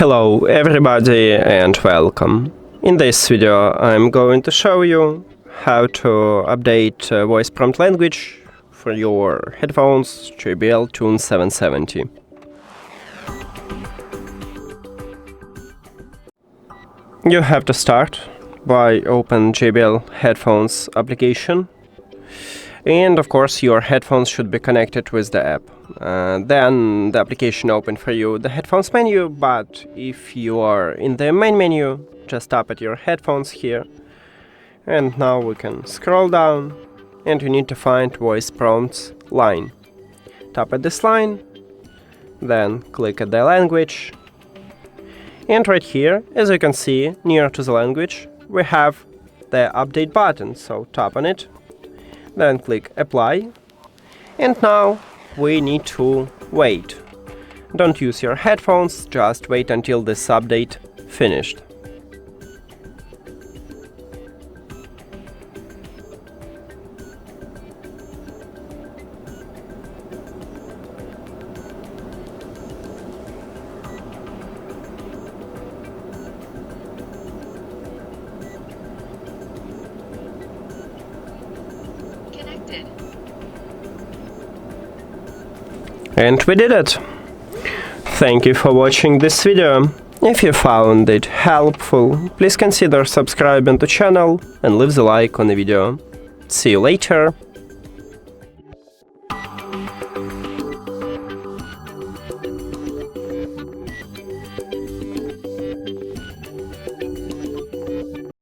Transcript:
Hello everybody and welcome. In this video I'm going to show you how to update voice prompt language for your headphones JBL TUNE 770. You have to start by open JBL Headphones application, and of course your headphones should be connected with the app. Then the application open for you the headphones menu, but if you are in the main menu, just tap at your headphones here, and now we can scroll down and you need to find voice prompts line. Tap at this line, then click at the language, and right here, as you can see, near to the language, we have the update button, so tap on it, then click apply, and now we need to wait. Don't use your headphones, just wait until this update finished. And we did it! Thank you for watching this video. If you found it helpful, please consider subscribing to the channel and leave the like on the video. See you later!